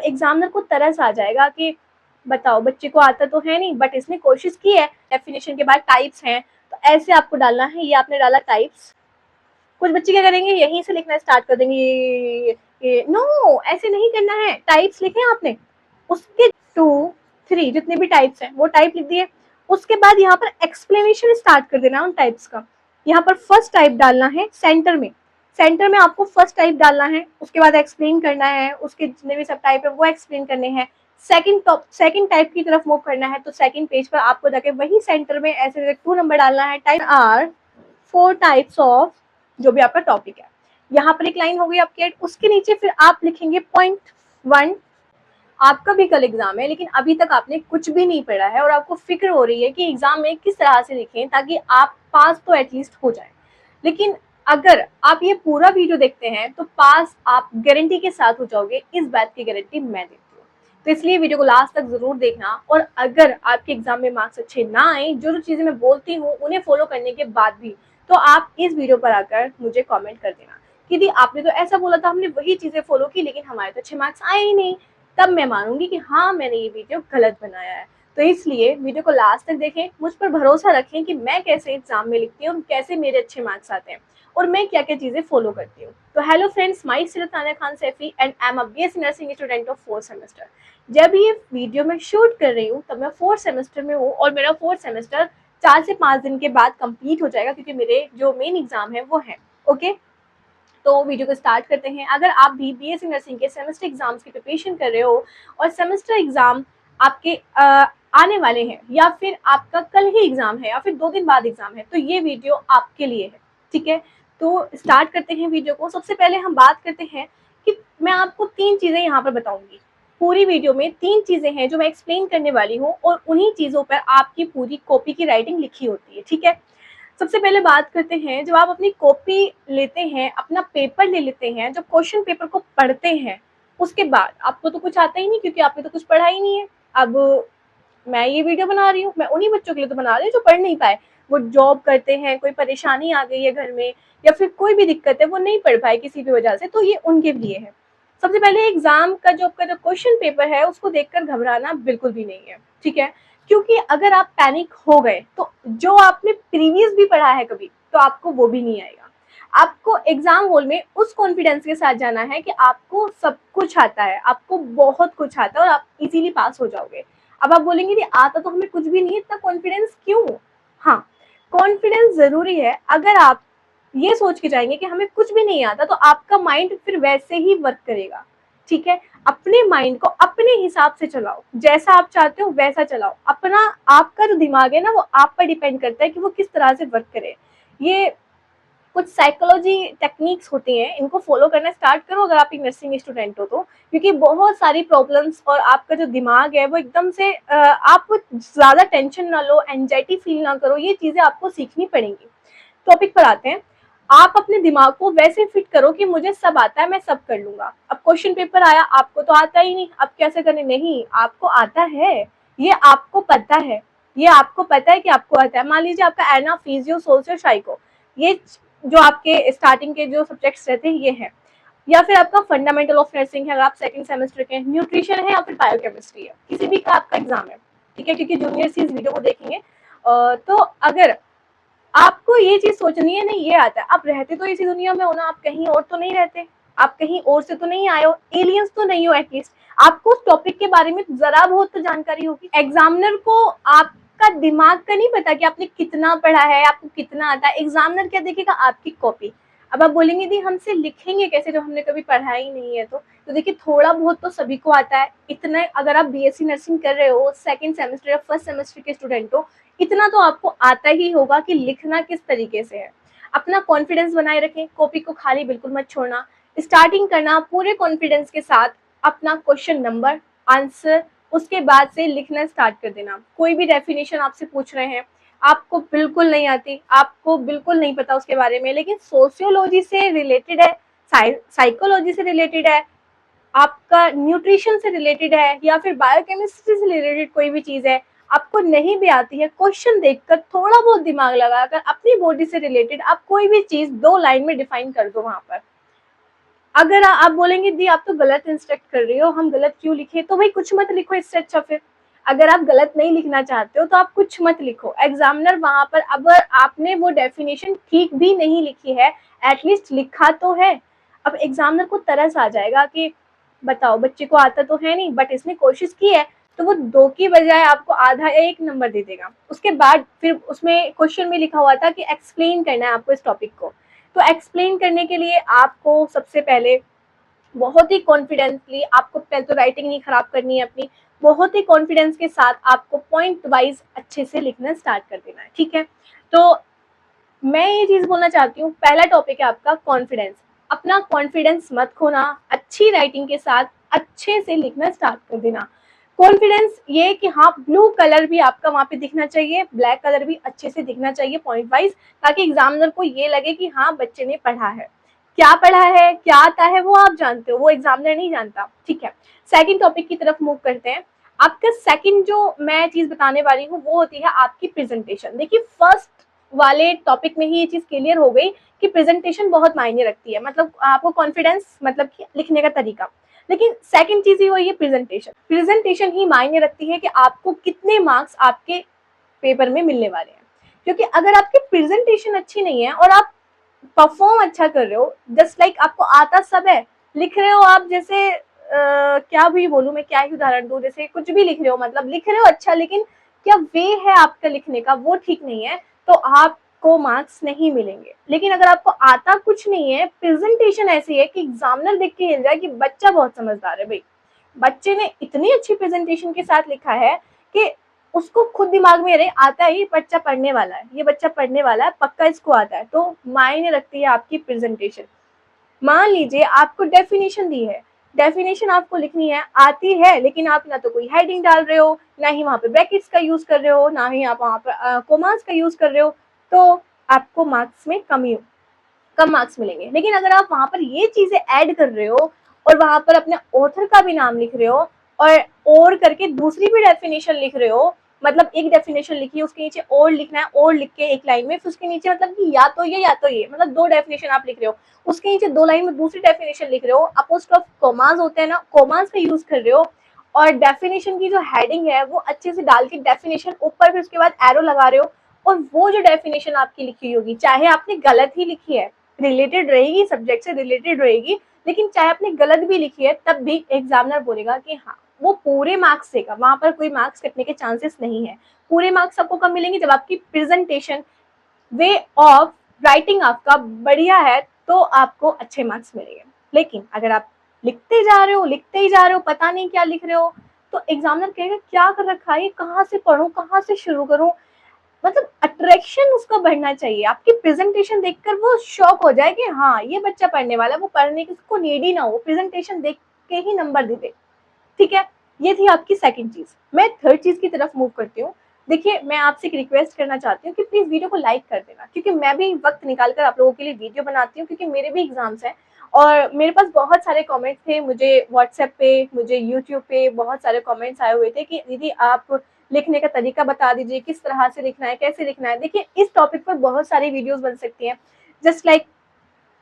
Examiner को तरस आ जाएगा कि बताओ बच्चे को आता तो है नहीं बट इसने कोशिश की है। डेफिनेशन के बाद टाइप्स हैं, तो ऐसे आपको डालना है। ये आपने डाला टाइप्स। कुछ बच्चे क्या करेंगे, यहीं से लिखना स्टार्ट कर देंगे, ये नो ऐसे नहीं करना है। टाइप्स लिखे आपने, उसके 2 3 जितने भी टाइप्स हैं वो टाइप लिख दिए। उसके बाद यहाँ पर एक्सप्लेनेशन स्टार्ट कर देना उन टाइप्स का। यहाँ पर फर्स्ट टाइप डालना है सेंटर में, सेंटर में आपको फर्स्ट टाइप डालना है। उसके बाद एक्सप्लेन करना है, उसके जितने भी सब टाइप है वो एक्सप्लेन करने हैं। सेकंड टाइप की तरफ मूव करना है, तो सेकंड पेज पर आपको जाके वही सेंटर में ऐसे 2 नंबर डालना है। टाइप आर 4 टाइप्स ऑफ जो भी आपका टॉपिक है। यहाँ पर एक लाइन हो गई आपकी, उसके नीचे फिर आप लिखेंगे पॉइंट 1। आपका भी कल एग्जाम है लेकिन अभी तक आपने कुछ भी नहीं पढ़ा है और आपको फिक्र हो रही है कि एग्जाम में किस तरह से लिखें ताकि आप पास तो एटलीस्ट हो जाए। लेकिन अगर आप ये पूरा वीडियो देखते हैं तो पास आप गारंटी के साथ हो जाओगे, इस बात की गारंटी मैं देती हूँ। तो इसलिए वीडियो को लास्ट तक जरूर देखना। और अगर आपके एग्जाम में मार्क्स अच्छे ना आए, जो चीजें मैं बोलती हूँ उन्हें फॉलो करने के बाद भी, तो आप इस वीडियो पर आकर मुझे कमेंट कर देना कि दी आपने तो ऐसा बोला था, हमने वही चीजें फॉलो की लेकिन हमारे तो अच्छे मार्क्स आए ही नहीं। तब मैं मानूंगी कि हाँ मैंने ये वीडियो गलत बनाया है। तो इसलिए वीडियो को लास्ट तक देखें, मुझ पर भरोसा रखें कि मैं कैसे एग्जाम में लिखती हूँ और कैसे मेरे अच्छे मार्क्स आते हैं और मैं क्या क्या चीजें फॉलो करती हूँ। तो hello friends, myself Tania Khan Saifi and I am a BSc nursing student of 4th semester. जब ये वीडियो मैं शूट कर रही हूँ तब मैं 4th सेमेस्टर में हूँ और मेरा 4th सेमेस्टर 4 से 5 दिन के बाद कंप्लीट हो जाएगा क्योंकि मेरे जो मेन एग्जाम है वो है। ओके, तो वीडियो को स्टार्ट करते हैं। अगर आप भी बीएससी नर्सिंग के सेमेस्टर एग्जाम्स की प्रिपरेशन कर रहे हो और सेमेस्टर एग्जाम आपके आने वाले हैं या फिर आपका कल ही एग्जाम है या फिर 2 दिन बाद एग्जाम है, तो ये वीडियो आपके लिए है। ठीक है, तो स्टार्ट करते हैं वीडियो को। सबसे पहले हम बात करते हैं कि मैं आपको 3 चीजें यहाँ पर बताऊंगी। पूरी वीडियो में 3 चीजें हैं जो मैं एक्सप्लेन करने वाली हूँ और उन्हीं चीजों पर आपकी पूरी कॉपी की राइटिंग लिखी होती है। ठीक है, सबसे पहले बात करते हैं, जब आप अपनी कॉपी लेते हैं, अपना पेपर ले लेते हैं, जब क्वेश्चन पेपर को पढ़ते हैं, उसके बाद आपको तो कुछ आता ही नहीं क्योंकि आपने तो कुछ पढ़ा ही नहीं है। अब मैं ये वीडियो बना रही हूँ, मैं उन्हीं बच्चों के लिए तो बना रही हूँ जो पढ़ नहीं पाए, वो जॉब करते हैं, कोई परेशानी आ गई है घर में या फिर कोई भी दिक्कत है, वो नहीं पढ़ पाए किसी भी वजह से, तो ये उनके लिए है। सबसे पहले एग्जाम का जो आपका जो क्वेश्चन पेपर है उसको देखकर घबराना बिल्कुल भी नहीं है। ठीक है, क्योंकि अगर आप पैनिक हो गए तो जो आपने प्रीवियस भी पढ़ा है कभी, तो आपको वो भी नहीं आएगा। आपको एग्जाम हॉल में उस कॉन्फिडेंस के साथ जाना है कि आपको सब कुछ आता है, आपको बहुत कुछ आता है और आप इजीली पास हो जाओगे। अब आप बोलेंगे कि आता तो हमें कुछ भी नहीं है, इतना कॉन्फिडेंस क्यों? हाँ, कॉन्फिडेंस जरूरी है। अगर आप ये सोच के जाएंगे कि हमें कुछ भी नहीं आता तो आपका माइंड फिर वैसे ही वर्क करेगा। ठीक है, अपने माइंड को अपने हिसाब से चलाओ, जैसा आप चाहते हो वैसा चलाओ। अपना आपका जो दिमाग है ना वो आप पर डिपेंड करता है कि वो किस तरह से वर्क करे। ये कुछ साइकोलॉजी टेक्निक्स होती हैं, इनको फॉलो करना स्टार्ट करो अगर आप एक नर्सिंग स्टूडेंट हो तो, क्योंकि बहुत सारी प्रॉब्लम्स और आपका जो दिमाग है वो एकदम से आप ज्यादा टेंशन ना लो, एंजाइटी फील ना करो, ये चीजें आपको सीखनी पड़ेंगी। टॉपिक पर आते हैं। आप अपने दिमाग को वैसे फिट करो कि मुझे सब आता है, मैं सब कर लूंगा। अब क्वेश्चन पेपर आया, आपको तो आता ही नहीं, अब कैसे करने? नहीं, आपको आता है, ये आपको पता है, ये आपको पता है कि आपको आता है। मान लीजिए आपका एना, फिजियो, सोशियो, साइको, ये जो आपके स्टार्टिंग के जो सब्जेक्ट्स रहते हैं ये है। या फिर आपका फंडामेंटल ऑफ नर्सिंग है अगर आप सेकंड सेमेस्टर के, न्यूट्रिशन है या फिर बायोकेमिस्ट्री है, किसी भी का आपका एग्जाम है। ठीक है, क्योंकि जूनियर्स इस वीडियो को देखेंगे। तो अगर आपको ये चीज सोचनी है नहीं ये आता है, आप रहते तो इसी दुनिया में हो ना, आप कहीं और तो नहीं रहते, आप कहीं और से तो नहीं आए हो, एलियंस तो नहीं हो, एटलीस्ट आपको उस टॉपिक के बारे में जरा बहुत तो जानकारी होगी। एग्जामिनर को आपका दिमाग का नहीं पता कि आपने कितना पढ़ा है, आपको कितना आता है। एग्जामिनर क्या देखेगा? आपकी कॉपी। अब आप बोलेंगे दी हमसे लिखेंगे कैसे जब हमने कभी पढ़ा ही नहीं है? तो देखिए थोड़ा बहुत तो सभी को आता है। इतना अगर आप बीएससी नर्सिंग कर रहे हो, सेकंड सेमेस्टर या फर्स्ट सेमेस्टर के स्टूडेंट हो, इतना तो आपको आता ही होगा कि लिखना किस तरीके से है। अपना कॉन्फिडेंस बनाए रखें, कॉपी को खाली बिल्कुल मत छोड़ना। स्टार्टिंग करना पूरे कॉन्फिडेंस के साथ, अपना क्वेश्चन नंबर, आंसर, उसके बाद से लिखना स्टार्ट कर देना। कोई भी डेफिनेशन आपसे पूछ रहे हैं, आपको बिल्कुल नहीं आती, आपको बिल्कुल नहीं पता उसके बारे में, लेकिन सोशियोलॉजी से रिलेटेड है, साइकोलॉजी से रिलेटेड है, आपका न्यूट्रिशन से रिलेटेड है या फिर बायोकेमिस्ट्री से रिलेटेड कोई भी चीज है, आपको नहीं भी आती है, क्वेश्चन देखकर थोड़ा बहुत दिमाग लगाकर अपनी बॉडी से रिलेटेड आप कोई भी चीज 2 लाइन में डिफाइन कर दो। वहां पर अगर आप बोलेंगे दी आप तो गलत इंस्ट्रक्ट कर रही हो, हम गलत क्यों लिखे, तो भाई कुछ मत लिखो इससे अच्छा। फिर अगर आप गलत नहीं लिखना चाहते हो तो आप कुछ मत लिखो। एग्जामिनर वहां पर अगर आपने वो डेफिनेशन ठीक भी नहीं लिखी है, एटलीस्ट लिखा तो है। अब एग्जामिनर को तरस आ जाएगा कि बताओ बच्चे को आता तो है नहीं बट इसने कोशिश की है, तो वो 2 की बजाय आपको आधा या 1 नंबर दे देगा। उसके बाद फिर उसमें क्वेश्चन में लिखा हुआ था कि एक्सप्लेन करना है आपको इस टॉपिक को। तो एक्सप्लेन करने के लिए आपको सबसे पहले बहुत ही कॉन्फिडेंसली, आपको पहले तो राइटिंग नहीं खराब करनी है अपनी, बहुत ही कॉन्फिडेंस के साथ आपको पॉइंट वाइज अच्छे से लिखना स्टार्ट कर देना है। ठीक है, तो मैं ये चीज बोलना चाहती हूँ, पहला टॉपिक है आपका कॉन्फिडेंस। अपना कॉन्फिडेंस मत खोना, अच्छी राइटिंग के साथ अच्छे से लिखना स्टार्ट कर देना। कॉन्फिडेंस ये कि हाँ ब्लू कलर भी आपका वहां पे दिखना चाहिए, ब्लैक कलर भी अच्छे से दिखना चाहिए पॉइंट वाइज, ताकि एग्जामिनर को ये लगे कि हाँ बच्चे ने पढ़ा है। क्या पढ़ा है, क्या आता है, वो आप जानते हो, वो एग्जामिनर नहीं जानता। ठीक है, सेकंड टॉपिक की तरफ मूव करते हैं। आपका सेकंड जो मैं चीज बताने वाली हूँ वो होती है आपकी प्रेजेंटेशन। देखिए फर्स्ट वाले टॉपिक में ही ये चीज क्लियर हो गई कि प्रेजेंटेशन बहुत मायने रखती है, मतलब आपको कॉन्फिडेंस मतलब कि लिखने का तरीका। लेकिन सेकंड चीज ही वही है प्रेजेंटेशन। प्रेजेंटेशन ही मायने रखती है कि आपको कितने मार्क्स आपके पेपर में मिलने वाले हैं। क्योंकि अगर आपकी प्रेजेंटेशन अच्छी नहीं है और आप परफॉर्म अच्छा कर रहे हो, जस्ट लाइक आपको आता सब है, लिख रहे हो आप जैसे क्या भी बोलूं मैं, क्या ही उदाहरण दूं, जैसे कुछ भी लिख रहे हो, मतलब लिख रहे हो अच्छा, लेकिन क्या वे है आपका लिखने का वो ठीक नहीं है, तो आपको मार्क्स नहीं मिलेंगे। लेकिन अगर आपको आता कुछ नहीं है, प्रेजेंटेशन ऐसी है कि एग्जामिनर देख के हिल जाए कि बच्चा बहुत समझदार है, भाई बच्चे ने इतनी अच्छी प्रेजेंटेशन के साथ लिखा है कि उसको खुद दिमाग में रहे आता है, ये बच्चा पढ़ने वाला है, ये बच्चा पढ़ने वाला है, पक्का इसको आता है। तो मायने रखती है आपकी प्रेजेंटेशन। मान लीजिए आपको डेफिनेशन दी है, डेफिनेशन आपको लिखनी है, आती है, लेकिन आप ना तो कोई हेडिंग डाल रहे हो, ना ही वहां पे ब्रैकेट्स का यूज कर रहे हो, ना ही आप वहां पर कोमास का यूज कर रहे हो, तो आपको मार्क्स में कम मार्क्स मिलेंगे। लेकिन अगर आप वहां पर ये चीजें ऐड कर रहे हो और वहां पर अपने ऑथर का भी नाम लिख रहे हो और करके दूसरी भी डेफिनेशन लिख रहे हो, मतलब एक डेफिनेशन लिखी है उसके नीचे और लिखना है, और लिख के एक लाइन में, फिर उसके नीचे मतलब कि या तो ये या तो ये, मतलब 2 डेफिनेशन आप लिख रहे हो, उसके नीचे 2 लाइन में दूसरी डेफिनेशन लिख रहे हो, अपोस्ट्रोफ कोमास होते हैं ना, कोमास का यूज कर रहे हो, और डेफिनेशन की जो हेडिंग है वो अच्छे से डाल के डेफिनेशन ऊपर, फिर उसके बाद एरो लगा रहे हो, और वो जो डेफिनेशन आपकी लिखी होगी, चाहे आपने गलत ही लिखी है, रिलेटेड रहेगी, सब्जेक्ट से रिलेटेड रहेगी, लेकिन चाहे आपने गलत भी लिखी है तब भी एग्जामिनर बोलेगा कि हाँ वो पूरे मार्क्स देगा, वहां पर कोई मार्क्स कटने के चांसेस नहीं है। पूरे मार्क्स आपको कब मिलेंगे, जब आपकी प्रेजेंटेशन, वे ऑफ राइटिंग आपका बढ़िया है, तो आपको अच्छे मार्क्स मिलेंगे। लेकिन अगर आप लिखते जा रहे हो, लिखते ही जा रहे हो, पता नहीं क्या लिख रहे हो, तो एग्जामिनर कहेगा क्या कर रखा है, कहाँ से पढ़ूं, कहाँ से शुरू करूं, मतलब अट्रैक्शन उसका बढ़ना चाहिए। आपकी प्रेजेंटेशन देखकर वो शॉक हो जाए कि हाँ ये बच्चा पढ़ने वाला है, वो पढ़ने की उसको नीड ही ना हो, प्रेजेंटेशन देख के ही नंबर दे दे। ठीक है, ये थी आपकी सेकंड चीज। मैं थर्ड चीज की तरफ मूव करती हूँ। देखिए मैं आपसे एक रिक्वेस्ट करना चाहती हूँ कि प्लीज वीडियो को लाइक कर देना, क्योंकि मैं भी वक्त निकाल कर आप लोगों के लिए वीडियो बनाती हूँ, क्योंकि मेरे भी एग्जाम्स हैं और मेरे पास बहुत सारे कमेंट्स थे, मुझे व्हाट्सएप पे, मुझे यूट्यूब पे बहुत सारे कमेंट्स आए हुए थे कि दीदी आप लिखने का तरीका बता दीजिए, किस तरह से लिखना है, कैसे लिखना है। देखिए इस टॉपिक पर बहुत सारी वीडियोस बन सकती हैं, जस्ट लाइक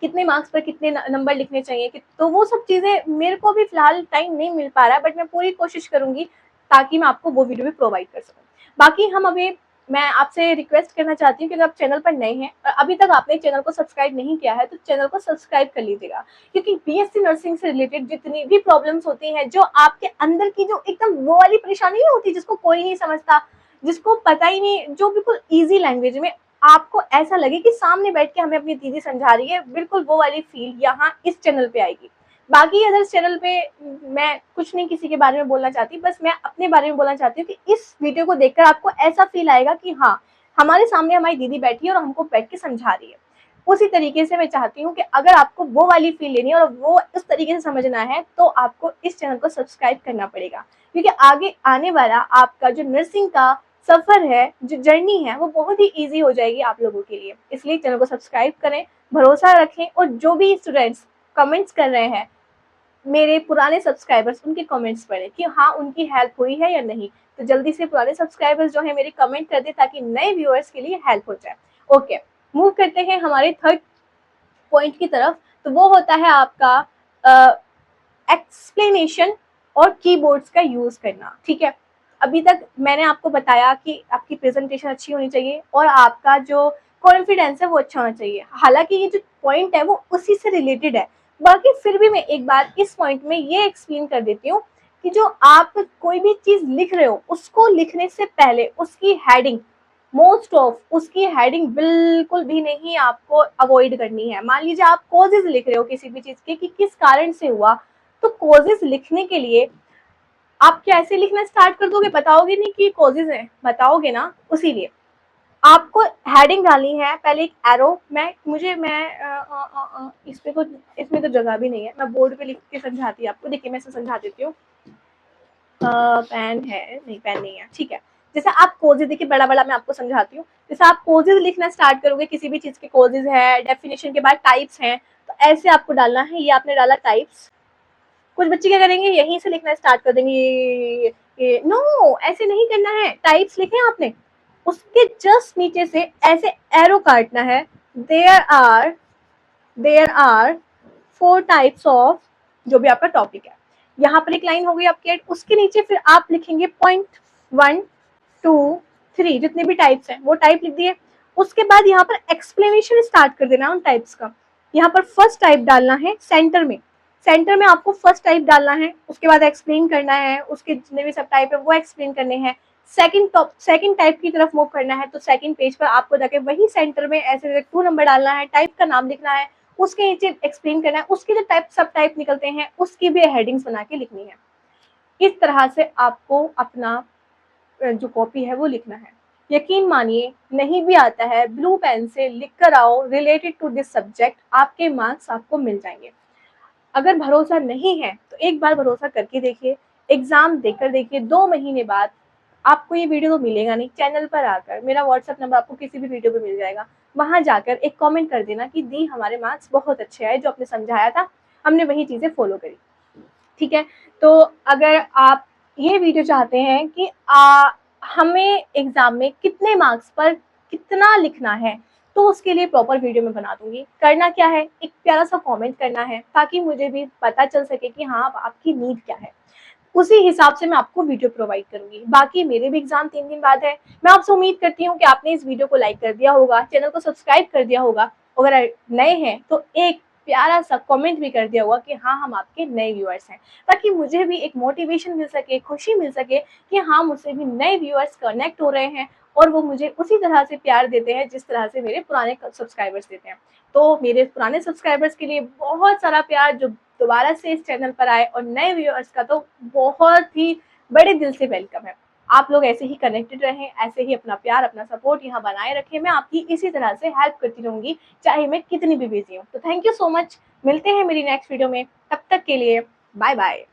कितने मार्क्स पर कितने नंबर लिखने चाहिए, तो वो सब चीजें मेरे को भी फिलहाल टाइम नहीं मिल पा रहा है, बट मैं पूरी कोशिश करूंगी ताकि मैं आपको वो वीडियो भी प्रोवाइड कर सकूं। बाकी हम अभी, मैं आपसे रिक्वेस्ट करना चाहती हूँ कि अगर आप चैनल पर नए हैं और अभी तक आपने चैनल को सब्सक्राइब नहीं किया है, तो चैनल को सब्सक्राइब कर लीजिएगा, क्योंकि बीएससी नर्सिंग से रिलेटेड जितनी भी प्रॉब्लम्स होती हैं, जो आपके अंदर की जो एकदम वो वाली परेशानी नहीं होती जिसको कोई नहीं समझता, जिसको पता ही नहीं, जो बिल्कुल ईजी लैंग्वेज में आपको ऐसा लगे कि सामने बैठ के हमें अपनी दीदी समझा रही है, बिल्कुल वो वाली फील यहाँ इस चैनल पे आएगी। बाकी अदर चैनल पे मैं कुछ नहीं किसी के बारे में बोलना चाहती, बस मैं अपने बारे में बोलना चाहती हूँ कि इस वीडियो को देखकर आपको ऐसा फील आएगा कि हाँ हमारे सामने हमारी दीदी बैठी है और हमको बैठ के समझा रही है। उसी तरीके से मैं चाहती हूँ कि अगर आपको वो वाली फील लेनी है और वो उस तरीके से समझना है, तो आपको इस चैनल को सब्सक्राइब करना पड़ेगा, क्योंकि आगे आने वाला आपका जो नर्सिंग का सफर है, जो जर्नी है, वो बहुत ही इजी हो जाएगी आप लोगों के लिए। इसलिए चैनल को सब्सक्राइब करें, भरोसा रखें, और जो भी स्टूडेंट्स कमेंट्स कर रहे हैं, मेरे पुराने सब्सक्राइबर्स, उनके कमेंट्स पढ़ें कि हाँ उनकी हेल्प हुई है या नहीं। तो जल्दी से पुराने सब्सक्राइबर्स जो है मेरे कमेंट कर दें, ताकि नए व्यूअर्स के लिए हेल्प हो जाए। ओके, मूव करते हैं हमारे थर्ड पॉइंट की तरफ। तो वो होता है आपका एक्सप्लेनेशन और कीबोर्ड्स का यूज करना। ठीक है, अभी तक मैंने आपको बताया कि आपकी प्रेजेंटेशन अच्छी होनी चाहिए और आपका जो कॉन्फिडेंस है वो अच्छा होना चाहिए। हालांकि ये जो पॉइंट है वो उसी से रिलेटेड है, बाकी फिर भी मैं एक बार इस पॉइंट में ये एक्सप्लेन कर देती हूँ कि जो आप कोई भी चीज लिख रहे हो उसको लिखने से पहले उसकी हेडिंग, मोस्ट ऑफ उसकी हेडिंग बिल्कुल भी नहीं आपको अवॉइड करनी है। मान लीजिए आप कॉजेज लिख रहे हो किसी भी चीज के कि किस कारण से हुआ, तो कॉजेज लिखने के लिए आप कैसे लिखना स्टार्ट कर दोगे, बताओगे नहीं कि कॉजेज हैं, बताओगे ना। उसीलिए आपको हेडिंग डालनी है, पहले एक एरो। इस पे तो इसमें तो जगह भी नहीं है, मैं बोर्ड पे लिख के समझाती हूँ आपको। देखिए मैं इसे समझा देती हूँ। पेन है नहीं, पेन नहीं है, ठीक है। जैसे आप कोजेज, देखिए बड़ा बड़ा मैं आपको समझाती हूँ। जैसे आप कोजेज लिखना स्टार्ट करोगे, किसी भी चीज के कोजेज है, डेफिनेशन के बाद टाइप्स हैं, तो ऐसे आपको डालना है। ये आपने डाला टाइप्स। कुछ बच्चे क्या करेंगे, यहीं से लिखना स्टार्ट कर देंगे, ये नो, ऐसे नहीं करना है। टाइप्स लिखे आपने, उसके जस्ट नीचे से ऐसे एरो काटना है। देयर आर 4 टाइप्स ऑफ, जो भी आपका टॉपिक है। यहाँ पर एक लाइन हो गई आपकी ऐड, उसके नीचे फिर आप लिखेंगे पॉइंट 1 2 3, जितने भी टाइप्स हैं वो टाइप लिख दिए। उसके बाद यहाँ पर एक्सप्लेनेशन स्टार्ट कर देना उन टाइप्स का। यहाँ पर फर्स्ट टाइप डालना है सेंटर में, सेंटर में आपको फर्स्ट टाइप डालना है। उसके बाद एक्सप्लेन करना है, उसके जितने भी सब टाइप है वो एक्सप्लेन करने हैं। सेकंड टाइप की तरफ मूव करना है, तो सेकंड पेज पर आपको जाके वही सेंटर में ऐसे 2 नंबर डालना है, टाइप का नाम लिखना है, उसके नीचे एक्सप्लेन करना है, उसके जो टाइप सब टाइप निकलते हैं उसकी भी हेडिंग्स बना के लिखनी है। इस तरह से आपको अपना जो कॉपी है वो लिखना है। यकीन मानिए, नहीं भी आता है, ब्लू पेन से लिख कर आओ रिलेटेड टू दिस सब्जेक्ट, आपके मार्क्स आपको मिल जाएंगे। अगर भरोसा नहीं है तो एक बार भरोसा करके देखिए, एग्जाम देकर देखिए। 2 महीने बाद आपको ये वीडियो तो मिलेगा नहीं, चैनल पर आकर मेरा व्हाट्सएप नंबर आपको किसी भी वीडियो पे मिल जाएगा, वहां जाकर एक कमेंट कर देना कि दी हमारे मार्क्स बहुत अच्छे आए, जो आपने समझाया था हमने वही चीजें फॉलो करी। ठीक है, तो अगर आप ये वीडियो चाहते हैं कि हमें एग्जाम में कितने मार्क्स पर कितना लिखना है, तो उसके लिए प्रॉपर वीडियो में बना दूंगी। करना क्या है, एक प्यारा सा कमेंट करना है, ताकि मुझे भी पता चल सके कि हाँ आपकी नीड क्या है। उसी हिसाब से मैं आपको वीडियो प्रोवाइड करूंगी। बाकी मेरे भी एग्जाम 3 दिन बाद है। मैं आपसे उम्मीद करती हूँ कि आपने इस वीडियो को लाइक कर दिया होगा, चैनल को सब्सक्राइब कर दिया होगा, अगर नए हैं तो एक प्यारा सा कमेंट भी कर दिया होगा कि हाँ हम आपके नए व्यूअर्स हैं, ताकि मुझे भी एक मोटिवेशन मिल सके, खुशी मिल सके कि हाँ मुझसे भी नए व्यूअर्स कनेक्ट हो रहे हैं और वो मुझे उसी तरह से प्यार देते हैं जिस तरह से मेरे पुराने सब्सक्राइबर्स देते हैं। तो मेरे पुराने सब्सक्राइबर्स के लिए बहुत सारा प्यार, जो दोबारा से इस चैनल पर आए, और नए व्यूअर्स का तो बहुत ही बड़े दिल से वेलकम है। आप लोग ऐसे ही कनेक्टेड रहें, ऐसे ही अपना प्यार, अपना सपोर्ट यहाँ बनाए रखें। मैं आपकी इसी तरह से हेल्प करती रहूंगी, चाहे मैं कितनी भी बिजी हूँ। तो थैंक यू सो मच, मिलते हैं मेरी नेक्स्ट वीडियो में, तब तक के लिए बाय बाय।